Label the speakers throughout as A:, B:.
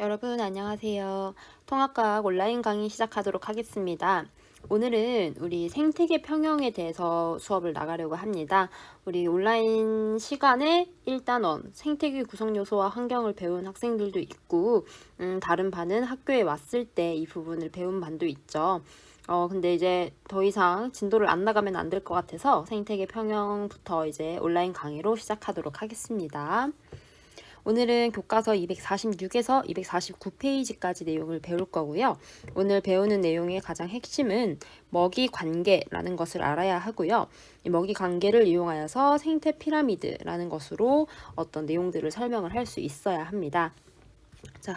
A: 여러분 안녕하세요. 통합과학 온라인 강의 시작하도록 하겠습니다. 오늘은 우리 생태계 평형에 대해서 수업을 나가려고 합니다. 우리 온라인 시간에 1단원 생태계 구성 요소와 환경을 배운 학생들도 있고 다른 반은 학교에 왔을 때 이 부분을 배운 반도 있죠. 근데 이제 더 이상 진도를 안 나가면 안 될 것 같아서 생태계 평형부터 이제 온라인 강의로 시작하도록 하겠습니다. 오늘은 교과서 246에서 249페이지까지 내용을 배울 거고요. 오늘 배우는 내용의 가장 핵심은 먹이 관계라는 것을 알아야 하고요. 이 먹이 관계를 이용하여서 생태 피라미드라는 것으로 어떤 내용들을 설명을 할 수 있어야 합니다. 자,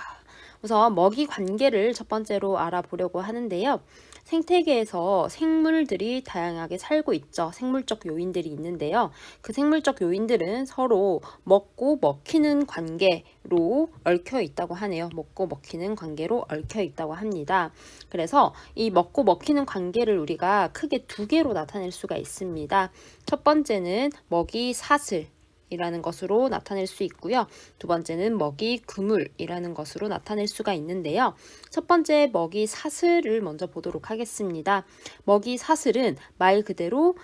A: 우선 먹이 관계를 첫 번째로 알아보려고 하는데요. 생태계에서 생물들이 다양하게 살고 있죠. 생물적 요인들이 있는데요. 그 생물적 요인들은 서로 먹고 먹히는 관계로 얽혀 있다고 하네요. 먹고 먹히는 관계로 얽혀 있다고 합니다. 그래서 이 먹고 먹히는 관계를 우리가 크게 두 개로 나타낼 수가 있습니다. 첫 번째는 먹이 사슬 이라는 것으로 나타낼 수 있고요. 두 번째는 먹이 그물이라는 것으로 나타낼 수가 있는데요. 첫 번째 먹이 사슬을 먼저 보도록 하겠습니다. 먹이 사슬은 말 그대로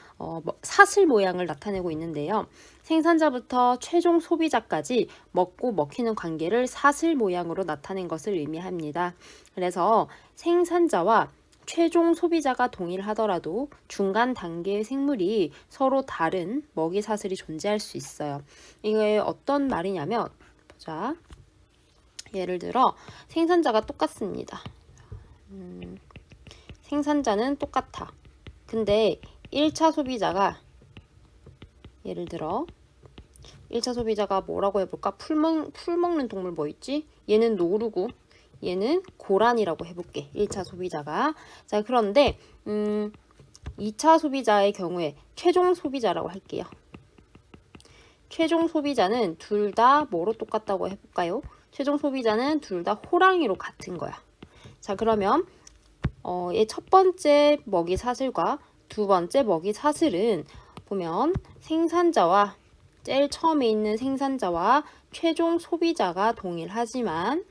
A: 사슬 모양을 나타내고 있는데요. 생산자부터 최종 소비자까지 먹고 먹히는 관계를 사슬 모양으로 나타낸 것을 의미합니다. 그래서 생산자와 최종 소비자가 동일하더라도 중간 단계의 생물이 서로 다른 먹이 사슬이 존재할 수 있어요. 이게 어떤 말이냐면, 보자. 예를 들어 생산자가 똑같습니다. 생산자는 똑같아. 근데 1차 소비자가 예를 들어 1차 소비자가 뭐라고 해볼까? 풀 먹는 동물 뭐 있지? 얘는 노루고 얘는 고란이라고 해볼게. 1차 소비자가. 자, 그런데 2차 소비자의 경우에 최종 소비자라고 할게요. 최종 소비자는 둘 다 뭐로 똑같다고 해볼까요? 최종 소비자는 둘 다 호랑이로 같은 거야. 자, 그러면 이 첫 번째 먹이 사슬과 두 번째 먹이 사슬은 보면 생산자와 제일 처음에 있는 생산자와 최종 소비자가 동일하지만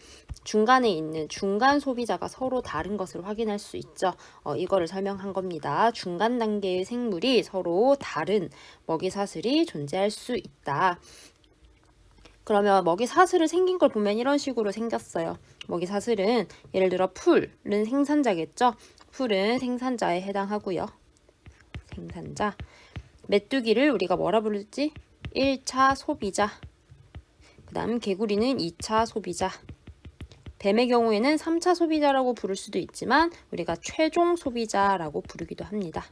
A: 중간에 있는 중간 소비자가 서로 다른 것을 확인할 수 있죠. 이거를 설명한 겁니다. 중간 단계의 생물이 서로 다른 먹이 사슬이 존재할 수 있다. 그러면 먹이 사슬을 생긴 걸 보면 이런 식으로 생겼어요. 먹이 사슬은 예를 들어 풀은 생산자겠죠. 풀은 생산자에 해당하고요. 생산자. 메뚜기를 우리가 뭐라 부르지? 1차 소비자. 그 다음 개구리는 2차 소비자. 뱀의 경우에는 3차 소비자라고 부를 수도 있지만 우리가 최종 소비자라고 부르기도 합니다.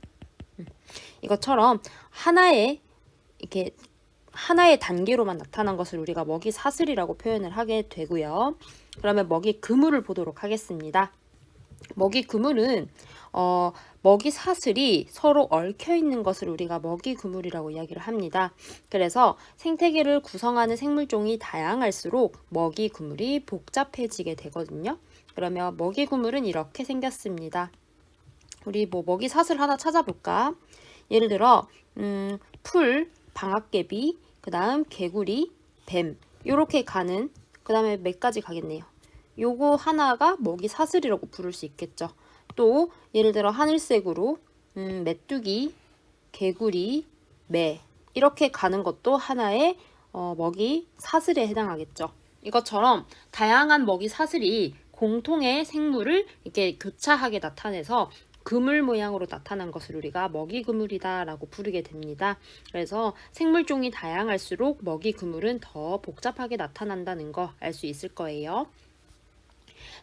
A: 이것처럼 하나의 단계로만 나타난 것을 우리가 먹이 사슬이라고 표현을 하게 되고요. 그러면 먹이 그물을 보도록 하겠습니다. 먹이 그물은 먹이 사슬이 서로 얽혀 있는 것을 우리가 먹이 그물이라고 이야기를 합니다. 그래서 생태계를 구성하는 생물종이 다양할수록 먹이 그물이 복잡해지게 되거든요. 그러면 먹이 그물은 이렇게 생겼습니다. 우리 먹이 사슬 하나 찾아볼까? 예를 들어 풀, 방앗개비, 그 다음 개구리, 뱀 이렇게 가는 그 다음에 몇 가지 가겠네요. 요거 하나가 먹이 사슬이라고 부를 수 있겠죠. 또 예를 들어 하늘색으로 메뚜기, 개구리, 매 이렇게 가는 것도 하나의 먹이 사슬에 해당하겠죠. 이것처럼 다양한 먹이 사슬이 공통의 생물을 이렇게 교차하게 나타내서 그물 모양으로 나타난 것을 우리가 먹이 그물이다 라고 부르게 됩니다. 그래서 생물종이 다양할수록 먹이 그물은 더 복잡하게 나타난다는 거 알 수 있을 거예요.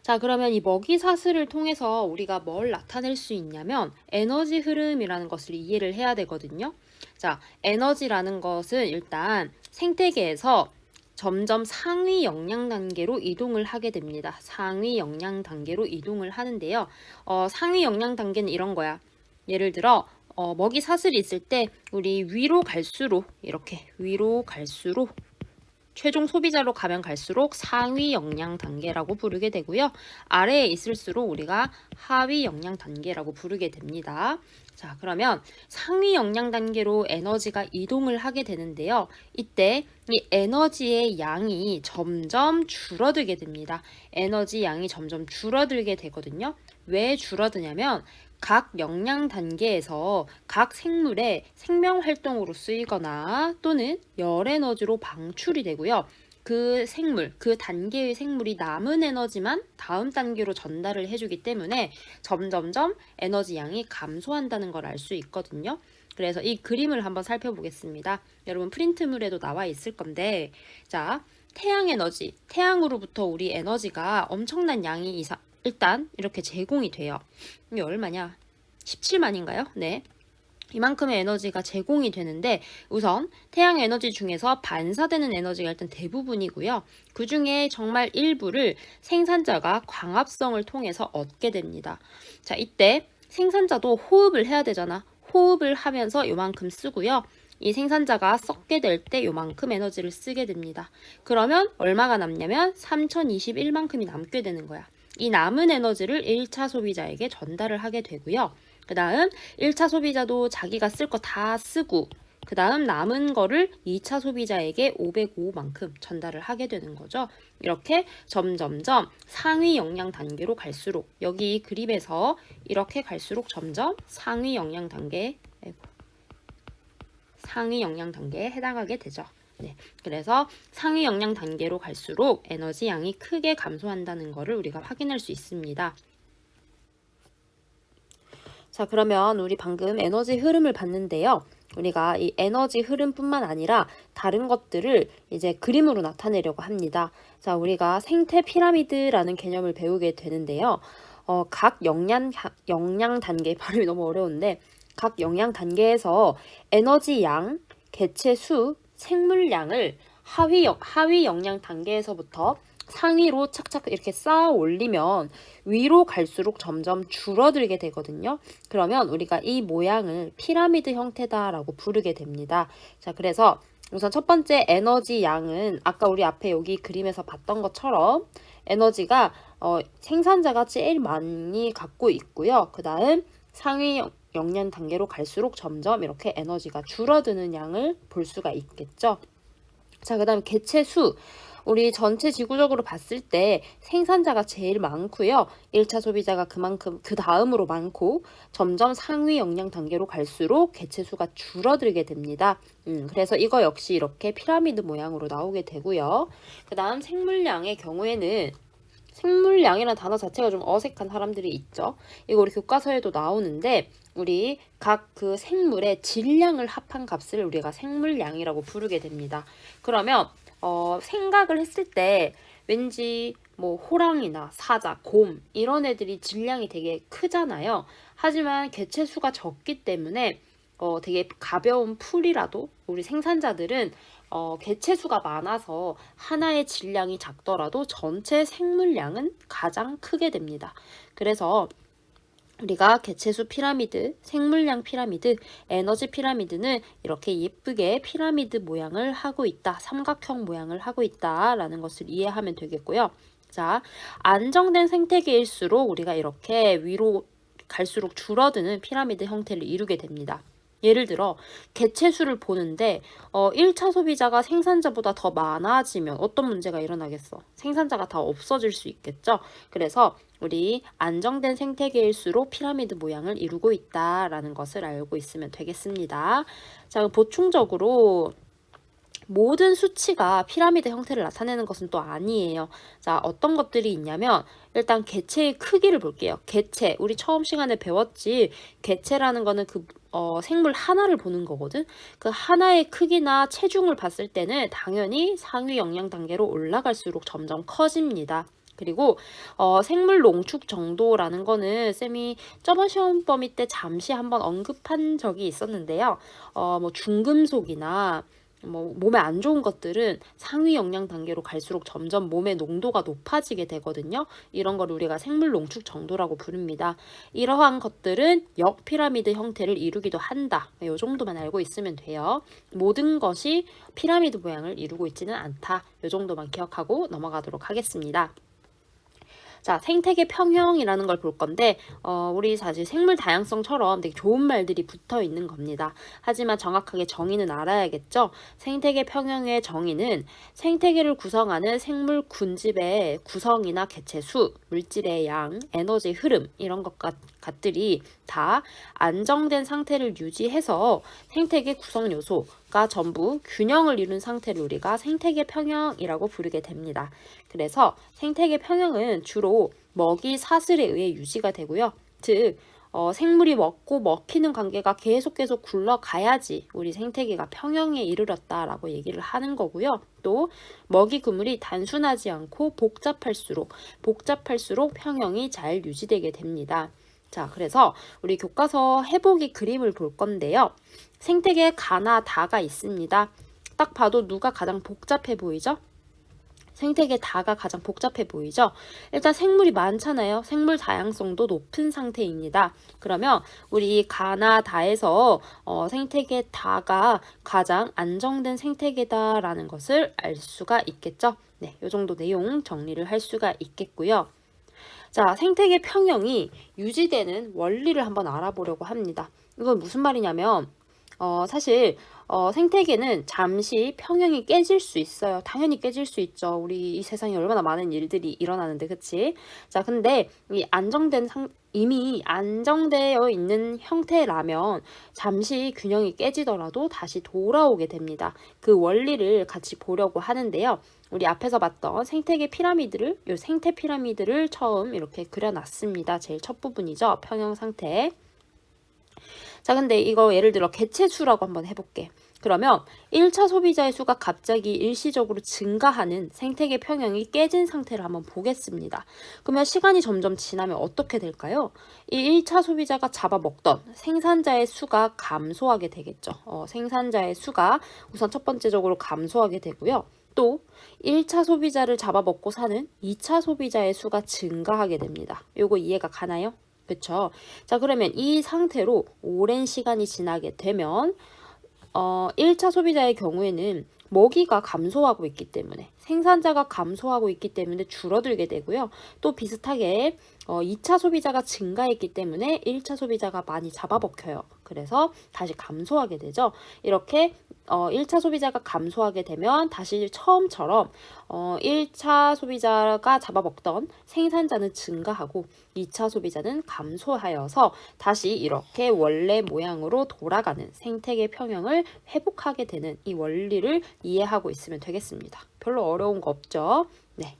A: 자, 그러면 이 먹이 사슬을 통해서 우리가 뭘 나타낼 수 있냐면 에너지 흐름이라는 것을 이해를 해야 되거든요. 자, 에너지라는 것은 일단 생태계에서 점점 상위 영양 단계로 이동을 하게 됩니다. 상위 영양 단계로 이동을 하는데요. 상위 영양 단계는 이런 거야. 예를 들어 먹이 사슬이 있을 때 우리 위로 갈수록 이렇게 위로 갈수록 최종 소비자로 가면 갈수록 상위 역량 단계라고 부르게 되고요. 아래에 있을수록 우리가 하위 역량 단계라고 부르게 됩니다. 자, 그러면 상위 역량 단계로 에너지가 이동을 하게 되는데요. 이때 이 에너지의 양이 점점 줄어들게 됩니다. 에너지 양이 점점 줄어들게 되거든요. 왜 줄어드냐면 각 역량 단계에서 각 생물의 생명 활동으로 쓰이거나 또는 열 에너지로 방출이 되고요. 그 생물, 그 단계의 생물이 남은 에너지만 다음 단계로 전달을 해주기 때문에 점점점 에너지 양이 감소한다는 걸 알 수 있거든요. 그래서 이 그림을 한번 살펴보겠습니다. 여러분 프린트물에도 나와 있을 건데, 자, 태양 에너지, 태양으로부터 우리 에너지가 엄청난 양이 일단 이렇게 제공이 돼요. 이게 얼마냐? 17만인가요? 네. 이만큼의 에너지가 제공이 되는데 우선 태양 에너지 중에서 반사되는 에너지가 일단 대부분이고요. 그 중에 정말 일부를 생산자가 광합성을 통해서 얻게 됩니다. 자, 이때 생산자도 호흡을 해야 되잖아. 호흡을 하면서 요만큼 쓰고요. 이 생산자가 썩게 될 때 요만큼 에너지를 쓰게 됩니다. 그러면 얼마가 남냐면 3021만큼이 남게 되는 거야. 이 남은 에너지를 1차 소비자에게 전달을 하게 되고요. 그 다음 1차 소비자도 자기가 쓸 거 다 쓰고 그 다음 남은 거를 2차 소비자에게 505만큼 전달을 하게 되는 거죠. 이렇게 점점점 상위 역량 단계로 갈수록 여기 그림에서 이렇게 갈수록 점점 상위 역량 단계에 해당하게 되죠. 네, 그래서 상위 역량 단계로 갈수록 에너지 양이 크게 감소한다는 것을 우리가 확인할 수 있습니다. 자, 그러면 우리 방금 에너지 흐름을 봤는데요. 우리가 이 에너지 흐름뿐만 아니라 다른 것들을 이제 그림으로 나타내려고 합니다. 자, 우리가 생태 피라미드라는 개념을 배우게 되는데요. 각 역량 단계, 발음이 너무 어려운데 각 역량 단계에서 에너지 양, 개체 수, 생물량을 하위 역량 단계에서부터 상위로 착착 이렇게 쌓아 올리면 위로 갈수록 점점 줄어들게 되거든요. 그러면 우리가 이 모양을 피라미드 형태다라고 부르게 됩니다. 자, 그래서 우선 첫 번째 에너지 양은 아까 우리 앞에 여기 그림에서 봤던 것처럼 에너지가 생산자가 제일 많이 갖고 있고요. 그 다음 상위 역량 단계로 갈수록 점점 이렇게 에너지가 줄어드는 양을 볼 수가 있겠죠. 자, 그 다음 개체 수. 우리 전체 지구적으로 봤을 때 생산자가 제일 많고요. 1차 소비자가 그만큼 그 다음으로 많고 점점 상위 역량 단계로 갈수록 개체 수가 줄어들게 됩니다. 그래서 이거 역시 이렇게 피라미드 모양으로 나오게 되고요. 그 다음 생물량의 경우에는 생물량이라는 단어 자체가 좀 어색한 사람들이 있죠. 이거 우리 교과서에도 나오는데 우리 각 그 생물의 질량을 합한 값을 우리가 생물량이라고 부르게 됩니다. 그러면 생각을 했을 때 왠지 뭐 호랑이나 사자, 곰 이런 애들이 질량이 되게 크잖아요. 하지만 개체 수가 적기 때문에 되게 가벼운 풀이라도 우리 생산자들은 개체 수가 많아서 하나의 질량이 작더라도 전체 생물량은 가장 크게 됩니다. 그래서 우리가 개체수 피라미드, 생물량 피라미드, 에너지 피라미드는 이렇게 예쁘게 피라미드 모양을 하고 있다. 삼각형 모양을 하고 있다라는 것을 이해하면 되겠고요. 자, 안정된 생태계일수록 우리가 이렇게 위로 갈수록 줄어드는 피라미드 형태를 이루게 됩니다. 예를 들어 개체수를 보는데 1차 소비자가 생산자보다 더 많아지면 어떤 문제가 일어나겠어? 생산자가 다 없어질 수 있겠죠? 그래서 우리 안정된 생태계일수록 피라미드 모양을 이루고 있다라는 것을 알고 있으면 되겠습니다. 자, 보충적으로 모든 수치가 피라미드 형태를 나타내는 것은 또 아니에요. 자, 어떤 것들이 있냐면 일단 개체의 크기를 볼게요. 개체, 우리 처음 시간에 배웠지. 개체라는 거는 그 생물 하나를 보는 거거든. 그 하나의 크기나 체중을 봤을 때는 당연히 상위 역량 단계로 올라갈수록 점점 커집니다. 그리고 생물 농축 정도라는 거는 쌤이 저번 시험 범위 때 잠시 한번 언급한 적이 있었는데요. 뭐 중금속이나 뭐 몸에 안 좋은 것들은 상위 영양 단계로 갈수록 점점 몸의 농도가 높아지게 되거든요. 이런 걸 우리가 생물 농축 정도라고 부릅니다. 이러한 것들은 역피라미드 형태를 이루기도 한다. 이 정도만 알고 있으면 돼요. 모든 것이 피라미드 모양을 이루고 있지는 않다. 이 정도만 기억하고 넘어가도록 하겠습니다. 자, 생태계 평형이라는 걸 볼 건데 우리 사실 생물 다양성처럼 되게 좋은 말들이 붙어 있는 겁니다. 하지만 정확하게 정의는 알아야겠죠. 생태계 평형의 정의는 생태계를 구성하는 생물 군집의 구성이나 개체 수, 물질의 양, 에너지 흐름 이런 것들이 다 안정된 상태를 유지해서 생태계 구성 요소가 전부 균형을 이룬 상태를 우리가 생태계 평형이라고 부르게 됩니다. 그래서 생태계 평형은 주로 먹이 사슬에 의해 유지가 되고요. 즉 생물이 먹고 먹히는 관계가 계속 굴러가야지 우리 생태계가 평형에 이르렀다라고 얘기를 하는 거고요. 또 먹이 그물이 단순하지 않고 복잡할수록 평형이 잘 유지되게 됩니다. 자, 그래서 우리 교과서 해보기 그림을 볼 건데요. 생태계 가나 다가 있습니다. 딱 봐도 누가 가장 복잡해 보이죠? 생태계 다가 가장 복잡해 보이죠? 일단 생물이 많잖아요. 생물 다양성도 높은 상태입니다. 그러면 우리 가나 다에서 생태계 다가 가장 안정된 생태계다라는 것을 알 수가 있겠죠? 네, 이 정도 내용 정리를 할 수가 있겠고요. 자, 생태계 평형이 유지되는 원리를 한번 알아보려고 합니다. 이건 무슨 말이냐면 사실 생태계는 잠시 평형이 깨질 수 있어요. 당연히 깨질 수 있죠. 우리 이 세상에 얼마나 많은 일들이 일어나는데, 그치? 자, 근데 이미 안정되어 있는 형태라면 잠시 균형이 깨지더라도 다시 돌아오게 됩니다. 그 원리를 같이 보려고 하는데요. 우리 앞에서 봤던 생태 피라미드를 처음 이렇게 그려놨습니다. 제일 첫 부분이죠. 평형 상태. 자, 근데 이거 예를 들어 개체수라고 한번 해볼게. 그러면 1차 소비자의 수가 갑자기 일시적으로 증가하는 생태계 평형이 깨진 상태를 한번 보겠습니다. 그러면 시간이 점점 지나면 어떻게 될까요? 이 1차 소비자가 잡아먹던 생산자의 수가 감소하게 되겠죠. 생산자의 수가 우선 첫 번째적으로 감소하게 되고요. 또 1차 소비자를 잡아먹고 사는 2차 소비자의 수가 증가하게 됩니다. 요거 이해가 가나요? 그쵸? 자, 그러면 이 상태로 오랜 시간이 지나게 되면 1차 소비자의 경우에는 먹이가 감소하고 있기 때문에 생산자가 감소하고 있기 때문에 줄어들게 되고요. 또 비슷하게 2차 소비자가 증가했기 때문에 1차 소비자가 많이 잡아먹혀요. 그래서 다시 감소하게 되죠. 이렇게 1차 소비자가 감소하게 되면 다시 처음처럼 1차 소비자가 잡아먹던 생산자는 증가하고 2차 소비자는 감소하여서 다시 이렇게 원래 모양으로 돌아가는 생태계 평형을 회복하게 되는 이 원리를 이해하고 있으면 되겠습니다. 별로 어려운 거 없죠? 네.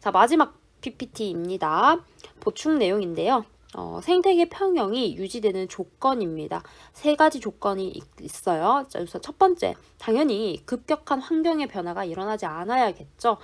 A: 자, 마지막 PPT입니다. 보충 내용인데요. 생태계 평형이 유지되는 조건입니다. 세 가지 조건이 있어요. 자, 우선 첫 번째, 당연히 급격한 환경의 변화가 일어나지 않아야겠죠.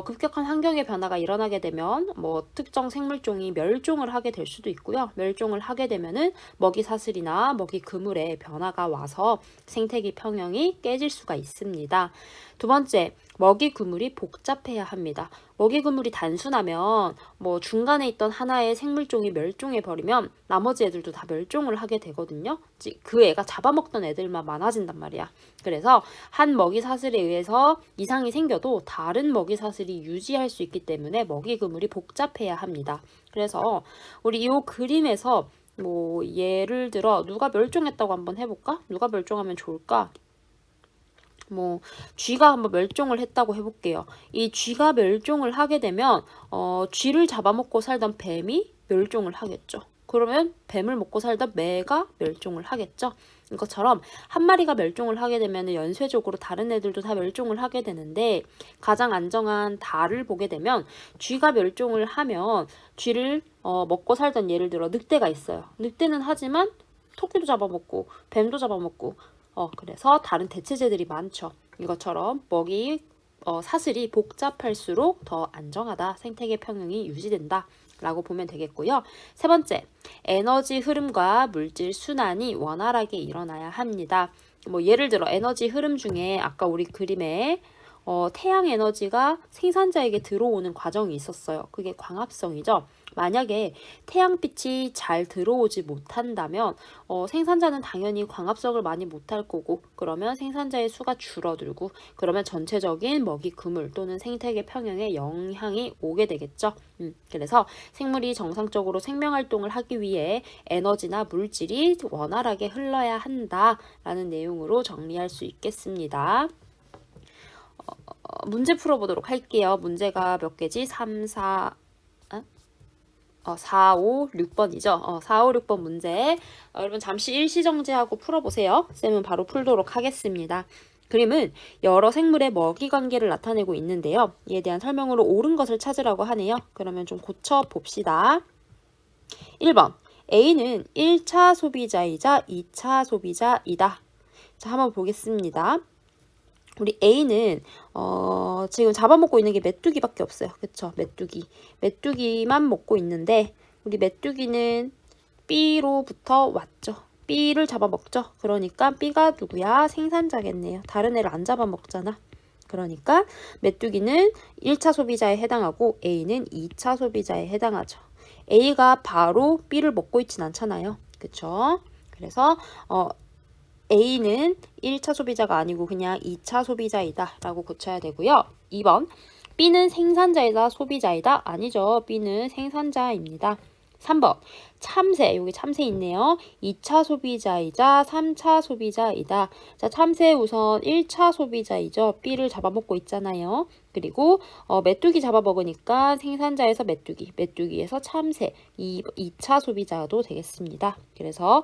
A: 급격한 환경의 변화가 일어나게 되면 뭐 특정 생물종이 멸종을 하게 될 수도 있고요. 멸종을 하게 되면은 먹이 사슬이나 먹이 그물에 변화가 와서 생태계 평형이 깨질 수가 있습니다. 두 번째, 먹이 그물이 복잡해야 합니다. 먹이 그물이 단순하면 뭐 중간에 있던 하나의 생물종이 멸종해 버리면 나머지 애들도 다 멸종을 하게 되거든요. 그 애가 잡아먹던 애들만 많아진단 말이야. 그래서 한 먹이 사슬에 의해서 이상이 생겨도 다른 먹이 사슬이 유지할 수 있기 때문에 먹이 그물이 복잡해야 합니다. 그래서 우리 이 그림에서 뭐 예를 들어 누가 멸종했다고 한번 해볼까? 누가 멸종하면 좋을까? 뭐 쥐가 한번 멸종을 했다고 해볼게요. 이 쥐가 멸종을 하게 되면 쥐를 잡아먹고 살던 뱀이 멸종을 하겠죠. 그러면 뱀을 먹고 살던 매가 멸종을 하겠죠. 이것처럼 한 마리가 멸종을 하게 되면 연쇄적으로 다른 애들도 다 멸종을 하게 되는데 가장 안정한 달을 보게 되면 쥐가 멸종을 하면 쥐를 먹고 살던 예를 들어 늑대가 있어요. 늑대는 하지만 토끼도 잡아먹고 뱀도 잡아먹고 그래서 다른 대체제들이 많죠. 이것처럼 먹이 사슬이 복잡할수록 더 안정하다, 생태계 평형이 유지된다 라고 보면 되겠고요. 세 번째, 에너지 흐름과 물질 순환이 원활하게 일어나야 합니다. 뭐 예를 들어 에너지 흐름 중에 아까 우리 그림에 태양 에너지가 생산자에게 들어오는 과정이 있었어요. 그게 광합성이죠. 만약에 태양빛이 잘 들어오지 못한다면 생산자는 당연히 광합성을 많이 못할 거고, 그러면 생산자의 수가 줄어들고, 그러면 전체적인 먹이 그물 또는 생태계 평형에 영향이 오게 되겠죠. 그래서 생물이 정상적으로 생명활동을 하기 위해 에너지나 물질이 원활하게 흘러야 한다라는 내용으로 정리할 수 있겠습니다. 문제 풀어보도록 할게요. 문제가 몇 개지? 3, 4, 4, 5, 6번이죠. 4, 5, 6번 문제. 여러분 잠시 일시정지하고 풀어보세요. 쌤은 바로 풀도록 하겠습니다. 그림은 여러 생물의 먹이 관계를 나타내고 있는데요. 이에 대한 설명으로 옳은 것을 찾으라고 하네요. 그러면 좀 고쳐봅시다. 1번. A는 1차 소비자이자 2차 소비자이다. 자, 한번 보겠습니다. 우리 A는 지금 잡아먹고 있는 게 메뚜기밖에 없어요. 그쵸? 메뚜기만 먹고 있는데 우리 메뚜기는 B로부터 왔죠. B를 잡아먹죠. 그러니까 B가 누구야? 생산자겠네요. 다른 애를 안 잡아먹잖아. 그러니까 메뚜기는 1차 소비자에 해당하고 A는 2차 소비자에 해당하죠. A가 바로 B를 먹고 있진 않잖아요. 그쵸? 그래서 A는 1차 소비자가 아니고 그냥 2차 소비자이다 라고 고쳐야 되고요. 2번. B는 생산자이다 소비자이다? 아니죠. B는 생산자입니다. 3번. 참새, 여기 참새 있네요. 2차 소비자이자 3차 소비자이다. 자, 참새 우선 1차 소비자이죠. B를 잡아먹고 있잖아요. 그리고 메뚜기 잡아먹으니까 생산자에서 메뚜기에서 참새, 2차 소비자도 되겠습니다. 그래서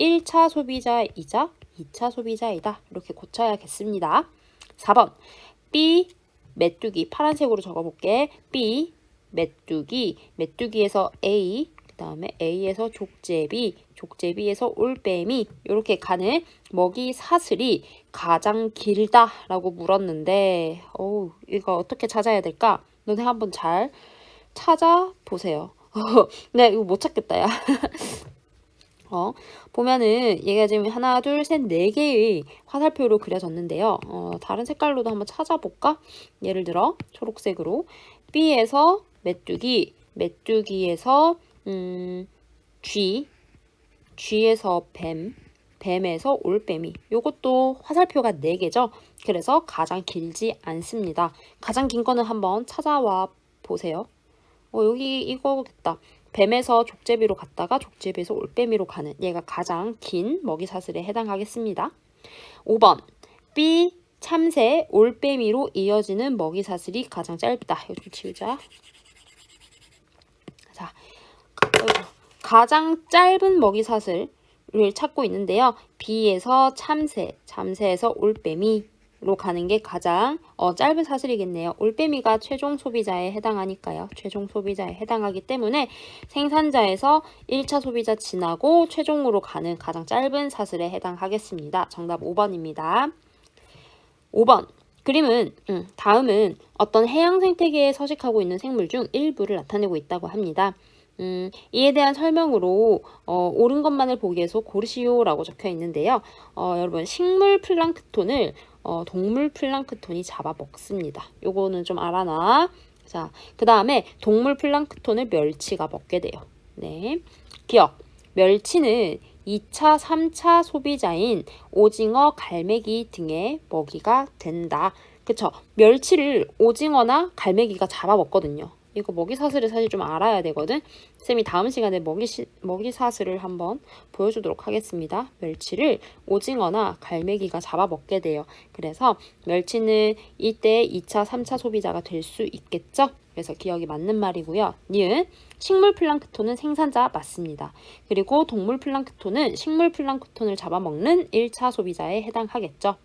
A: 1차 소비자이자 2차 소비자이다. 이렇게 고쳐야겠습니다. 4번. B, 메뚜기. 파란색으로 적어볼게. B, 메뚜기에서 A, 그 다음에 A에서 족제비에서 올빼미, 이렇게 가는 먹이 사슬이 가장 길다라고 물었는데, 이거 어떻게 찾아야 될까? 너네 한번 잘 찾아보세요. 네, 이거 못 찾겠다, 야. 보면은 얘가 지금 하나, 둘, 셋, 네 개의 화살표로 그려졌는데요. 다른 색깔로도 한번 찾아볼까? 예를 들어 초록색으로 B에서 메뚜기에서 쥐에서 뱀에서 올빼미. 요것도 화살표가 4개죠. 그래서 가장 길지 않습니다. 가장 긴 거는 한번 찾아와 보세요. 여기 이거겠다. 뱀에서 족제비로 갔다가 족제비에서 올빼미로 가는, 얘가 가장 긴 먹이 사슬에 해당하겠습니다. 5번. B, 참새, 올빼미로 이어지는 먹이 사슬이 가장 짧다. 이거 좀 지우자. 자, 가장 짧은 먹이 사슬을 찾고 있는데요. B에서 참새에서 올빼미로 가는 게 가장 짧은 사슬이겠네요. 올빼미가 최종 소비자에 해당하니까요. 최종 소비자에 해당하기 때문에 생산자에서 1차 소비자 지나고 최종으로 가는 가장 짧은 사슬에 해당하겠습니다. 정답 5번입니다. 5번. 그림은 다음은 어떤 해양 생태계에 서식하고 있는 생물 중 일부를 나타내고 있다고 합니다. 이에 대한 설명으로 옳은 것만을 보기 위해서 고르시오라고 적혀 있는데요. 여러분, 식물 플랑크톤을 동물 플랑크톤이 잡아먹습니다. 요거는 좀 알아놔. 자, 그 다음에 동물 플랑크톤을 멸치가 먹게 돼요. 네, 기억. 멸치는 2차, 3차 소비자인 오징어, 갈매기 등의 먹이가 된다. 그쵸? 멸치를 오징어나 갈매기가 잡아먹거든요. 이거 먹이 사슬을 사실 좀 알아야 되거든. 쌤이 다음 시간에 먹이 사슬을 한번 보여주도록 하겠습니다. 멸치를 오징어나 갈매기가 잡아먹게 돼요. 그래서 멸치는 이때 2차, 3차 소비자가 될 수 있겠죠? 그래서 기억이 맞는 말이고요. 니은 식물 플랑크톤은 생산자 맞습니다. 그리고 동물 플랑크톤은 식물 플랑크톤을 잡아먹는 1차 소비자에 해당하겠죠.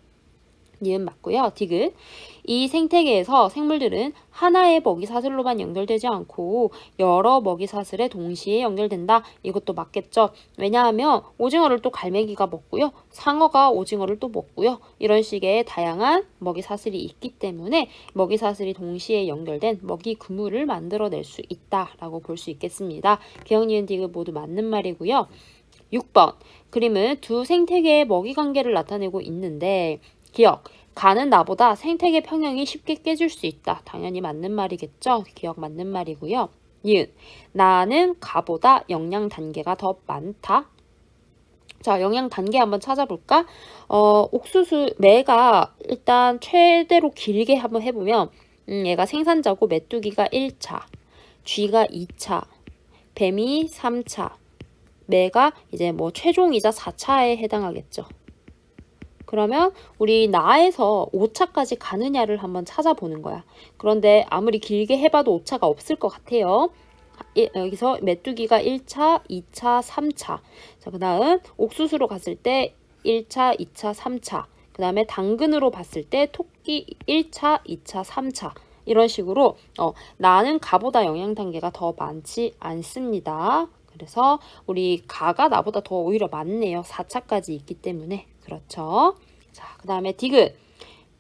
A: 니은 맞고요. 디귿. 이 생태계에서 생물들은 하나의 먹이 사슬로만 연결되지 않고 여러 먹이 사슬에 동시에 연결된다. 이것도 맞겠죠. 왜냐하면 오징어를 또 갈매기가 먹고요. 상어가 오징어를 또 먹고요. 이런 식의 다양한 먹이 사슬이 있기 때문에 먹이 사슬이 동시에 연결된 먹이 그물을 만들어낼 수 있다라고 볼 수 있겠습니다. 기억, 니은, 디귿 모두 맞는 말이고요. 6번. 그림은 두 생태계의 먹이 관계를 나타내고 있는데 기억. 가는 나보다 생태계 평형이 쉽게 깨질 수 있다. 당연히 맞는 말이겠죠? 기억 맞는 말이고요. 니은. 나는 가보다 영양 단계가 더 많다. 자, 영양 단계 한번 찾아볼까? 옥수수, 매가 일단 최대로 길게 한번 해보면, 얘가 생산자고 메뚜기가 1차, 쥐가 2차, 뱀이 3차, 매가 이제 뭐 최종이자 4차에 해당하겠죠. 그러면 우리 나에서 5차까지 가느냐를 한번 찾아보는 거야. 그런데 아무리 길게 해봐도 5차가 없을 것 같아요. 여기서 메뚜기가 1차, 2차, 3차. 자, 그 다음 옥수수로 갔을 때 1차, 2차, 3차. 그 다음에 당근으로 봤을 때 토끼 1차, 2차, 3차. 이런 식으로 나는 가보다 영양 단계가 더 많지 않습니다. 그래서 우리 가가 나보다 더 오히려 많네요. 4차까지 있기 때문에. 그렇죠. 자, 그 다음에 디귿.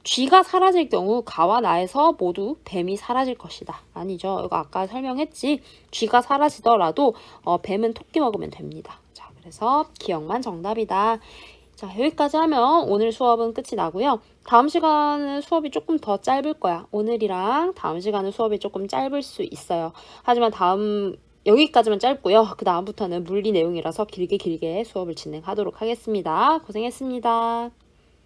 A: 쥐가 사라질 경우 가와 나에서 모두 뱀이 사라질 것이다. 아니죠. 이거 아까 설명했지. 쥐가 사라지더라도 뱀은 토끼 먹으면 됩니다. 자, 그래서 기억만 정답이다. 자, 여기까지 하면 오늘 수업은 끝이 나고요. 다음 시간은 수업이 조금 더 짧을 거야. 오늘이랑 다음 시간은 수업이 조금 짧을 수 있어요. 하지만 여기까지만 짧고요. 그 다음부터는 물리 내용이라서 길게 수업을 진행하도록 하겠습니다. 고생했습니다.